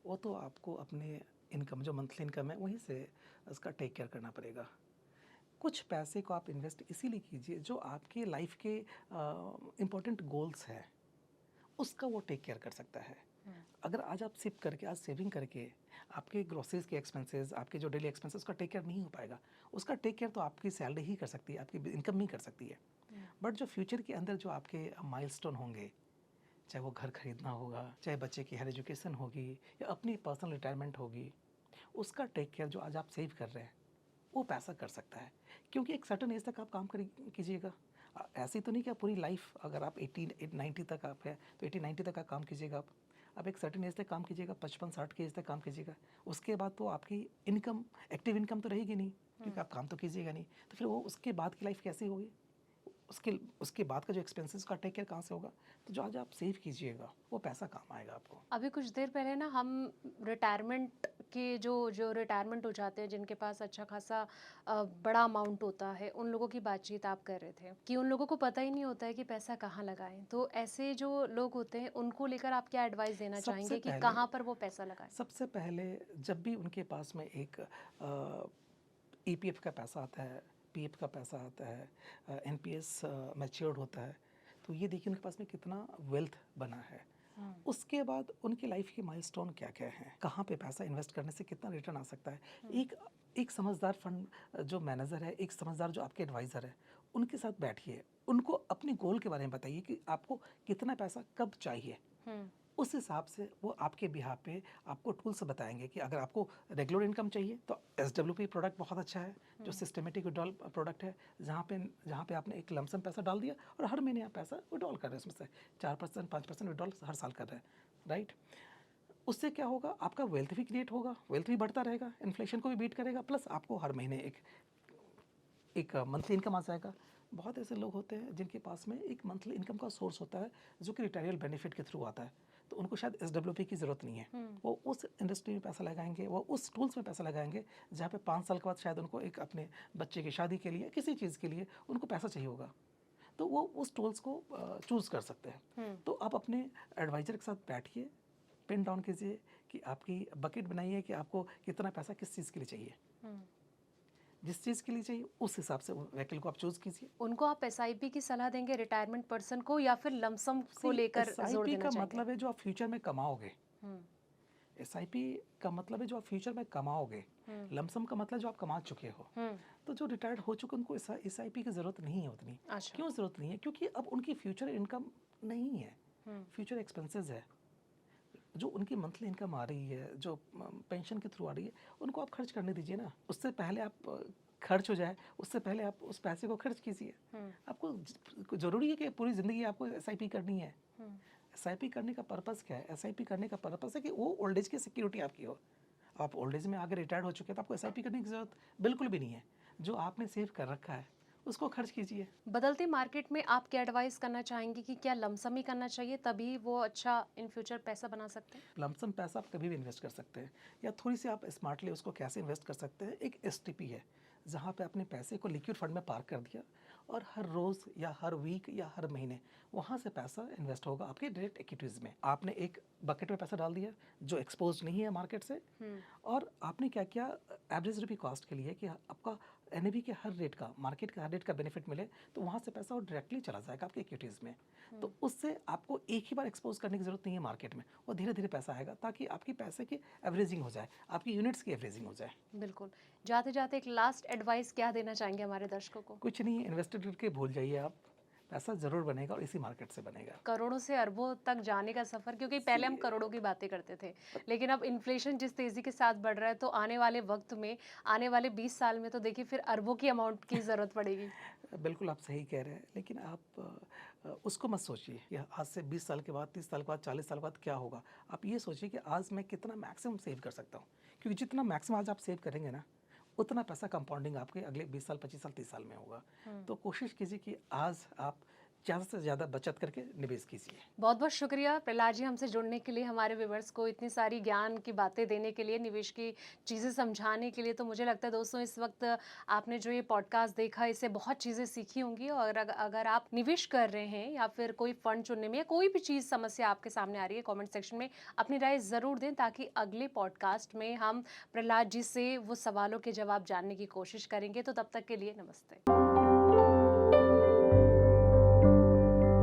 वो तो आपको अपने इनकम जो मंथली इनकम है वहीं से उसका टेक केयर करना पड़ेगा। कुछ पैसे को आप इन्वेस्ट इसीलिए कीजिए जो आपके लाइफ के इम्पोर्टेंट गोल्स है उसका वो टेक केयर कर सकता है। अगर आज आप सिप करके आज सेविंग करके आपके ग्रोसरीज के एक्सपेंसेस आपके जो डेली एक्सपेंसेस उसका टेक केयर नहीं हो पाएगा। उसका टेक केयर तो आपकी सैलरी ही कर सकती है, आपकी इनकम नहीं कर सकती है। बट जो फ्यूचर के अंदर जो आपके माइलस्टोन होंगे, चाहे वो घर खरीदना होगा, चाहे बच्चे की हायर एजुकेशन होगी या अपनी पर्सनल रिटायरमेंट होगी, उसका टेक केयर जो आज आप सेव कर रहे हैं वो पैसा कर सकता है। क्योंकि एक सर्टन एज तक आप काम कीजिएगा, ऐसी तो नहीं कि आप पूरी लाइफ अगर आप 80-90 तक आप है तो 80-90 तक आप काम कीजिएगा। आप एक सर्टन एज तक काम कीजिएगा, 55-60 के एज तक काम कीजिएगा। उसके बाद तो आपकी इनकम एक्टिव इनकम तो रहेगी नहीं क्योंकि आप काम तो कीजिएगा नहीं, तो फिर वो उसके बाद की लाइफ कैसी होगी? उसके बाद का जो एक्सपेंसेस का टेक केयर कहाँ से होगा? तो जो आज आप सेव कीजिएगा वो पैसा काम आएगा आपको। अभी कुछ देर पहले ना हम रिटायरमेंट के जो जो रिटायरमेंट हो जाते हैं, जिनके पास अच्छा खासा बड़ा अमाउंट होता है, उन लोगों की बातचीत आप कर रहे थे कि उन लोगों को पता ही नहीं होता है कि पैसा कहाँ लगाएं। तो ऐसे जो लोग होते हैं उनको लेकर आप क्या एडवाइस देना सबसे चाहेंगे कि पहले कहाँ पर वो पैसा लगाएं? सबसे पहले जब भी उनके पास में एक ईपीएफ का पैसा आता है, पीएफ का पैसा आता है, एनपीएस मैच्योर्ड होता है, तो ये देखिए उनके पास में कितना वेल्थ बना है। उसके बाद उनकी लाइफ के माइलस्टोन क्या क्या हैं, कहाँ पे पैसा इन्वेस्ट करने से कितना रिटर्न आ सकता है। एक एक समझदार फंड जो मैनेजर है, एक समझदार जो आपके एडवाइज़र है, उनके साथ बैठिए, उनको अपने गोल के बारे में बताइए कि आपको कितना पैसा कब चाहिए। उस हिसाब से वो आपके बिहाफ पे आपको टूल्स बताएंगे कि अगर आपको रेगुलर इनकम चाहिए तो SWP प्रोडक्ट बहुत अच्छा है, जो सिस्टमेटिक विड्रॉल प्रोडक्ट है, जहाँ पे आपने एक लमसम पैसा डाल दिया और हर महीने आप पैसा विड्रॉल कर रहे हैं, उसमें से 4% 5% विड्रॉल हर साल कर रहे हैं, राइट। उससे क्या होगा, आपका वेल्थ भी क्रिएट होगा, वेल्थ भी बढ़ता रहेगा, इन्फ्लेशन को भी बीट करेगा, प्लस आपको हर महीने एक मंथली इनकम आ जाएगा। बहुत ऐसे लोग होते हैं जिनके पास में एक मंथली इनकम का सोर्स होता है जो कि रिटायरल बेनिफिट के थ्रू आता है, तो उनको शायद SWP की ज़रूरत नहीं है। वो उस इंडस्ट्री में पैसा लगाएंगे, वो उस टूल्स में पैसा लगाएंगे जहाँ पे 5 साल के बाद शायद उनको एक अपने बच्चे की शादी के लिए किसी चीज़ के लिए उनको पैसा चाहिए होगा, तो वो उस टूल्स को चूज़ कर सकते हैं। तो आप अपने एडवाइज़र के साथ बैठिए, पिन डाउन कीजिए कि आपकी बकेट बनाइए कि आपको कितना पैसा किस चीज़ के लिए चाहिए, जिस चीज़ के लिए चाहिए उस हिसाब से व्हीकल को आप चूज़ कीजिए। उनको आप SIP की सलाह देंगे रिटायरमेंट पर्सन को, या फिर लमसम को लेकर जोर SIP देना का चाहेंगे? मतलब है जो आप फ्यूचर में कमाओगे। हम्म। SIP का मतलब है जो आप फ्यूचर में कमाओगे। लमसम का मतलब जो आप कमा चुके हो। तो जो रिटायर्ड हो चुके उनको SIP की ज़रूरत नहीं है उतनी। अच्छा। क्यों ज़रूरत नहीं है? क्योंकि अब उनकी फ्यूचर इनकम नहीं है, फ्यूचर एक्सपेंसेस है। जो उनकी मंथली इनकम आ रही है, जो पेंशन के थ्रू आ रही है, उनको आप खर्च करने दीजिए ना। उससे पहले आप खर्च हो जाए उससे पहले आप उस पैसे को खर्च कीजिए। आपको ज़रूरी है कि पूरी ज़िंदगी आपको SIP करनी है? SIP करने का पर्पज़ क्या है? SIP करने का पर्पज़ है कि वो ओल्ड एज की सिक्योरिटी आपकी हो। आप ओल्ड एज में आगे रिटायर्ड हो चुके हैं तो आपको SIP करने की ज़रूरत बिल्कुल भी नहीं है। जो आपने सेव कर रखा है उसको खर्च कीजिए। बदलती मार्केट में आप क्या एडवाइस करना चाहेंगे कि क्या लमसम ही करना चाहिए तभी वो अच्छा इन फ्यूचर पैसा बना सकते हैं? लमसम पैसा आप कभी भी इन्वेस्ट कर सकते हैं, या थोड़ी सी आप स्मार्टली उसको कैसे इन्वेस्ट कर सकते हैं। एक STP है जहाँ पे अपने पैसे को लिक्विड फंड में पार्क कर दिया और हर रोज़ या हर वीक या हर महीने वहाँ से पैसा इन्वेस्ट होगा आपके डायरेक्ट इक्विटीज़ में। आपने एक बकेट में पैसा डाल दिया जो एक्सपोज नहीं है मार्केट से, और आपने क्या किया, एवरेज रुपी कॉस्ट के लिए कि आपका NAV के हर रेट का, मार्केट के हर रेट का बेनिफिट मिले, तो वहाँ से पैसा वो डायरेक्टली चला जाएगा आपके इक्विटीज़ में। तो उससे आपको एक ही बार एक्सपोज करने की ज़रूरत नहीं है मार्केट में, वो धीरे धीरे पैसा आएगा ताकि आपकी पैसे की एवरेजिंग हो जाए, आपकी यूनिट्स की एवरेजिंग हो जाए। बिल्कुल। जाते जाते एक लास्ट एडवाइस क्या देना चाहेंगे हमारे दर्शकों को? कुछ नहीं, इन्वेस्टेड करके भूल जाइए आप, पैसा ज़रूर बनेगा और इसी मार्केट से बनेगा। करोड़ों से अरबों तक जाने का सफर, क्योंकि पहले हम करोड़ों की बातें करते थे, लेकिन अब इन्फ्लेशन जिस तेजी के साथ बढ़ रहा है, तो आने वाले वक्त में, आने वाले 20 साल में तो देखिए फिर अरबों की अमाउंट की ज़रूरत पड़ेगी। बिल्कुल आप सही कह रहे हैं, लेकिन आप उसको मत सोचिए कि आज से 20 साल के बाद, 30 साल के बाद, 40 साल के बाद क्या होगा। आप ये सोचिए कि आज मैं कितना मैक्सिमम सेव कर सकता हूँ, क्योंकि जितना मैक्सिमम आज आप सेव करेंगे ना, उतना पैसा कंपाउंडिंग आपके अगले 20 साल, 25 साल, 30 साल में होगा। तो कोशिश कीजिए कि आज आप ज़्यादा से ज़्यादा बचत करके निवेश कीजिए। बहुत बहुत शुक्रिया प्रहलाद जी हमसे जुड़ने के लिए, हमारे व्यूवर्स को इतनी सारी ज्ञान की बातें देने के लिए, निवेश की चीज़ें समझाने के लिए। तो मुझे लगता है दोस्तों इस वक्त आपने जो ये पॉडकास्ट देखा इससे बहुत चीज़ें सीखी होंगी, और अगर आप निवेश कर रहे हैं या फिर कोई फंड चुनने में या कोई भी चीज़ समस्या आपके सामने आ रही है, कमेंट सेक्शन में अपनी राय ज़रूर दें, ताकि अगले पॉडकास्ट में हम प्रहलाद जी से वो सवालों के जवाब जानने की कोशिश करेंगे। तो तब तक के लिए नमस्ते।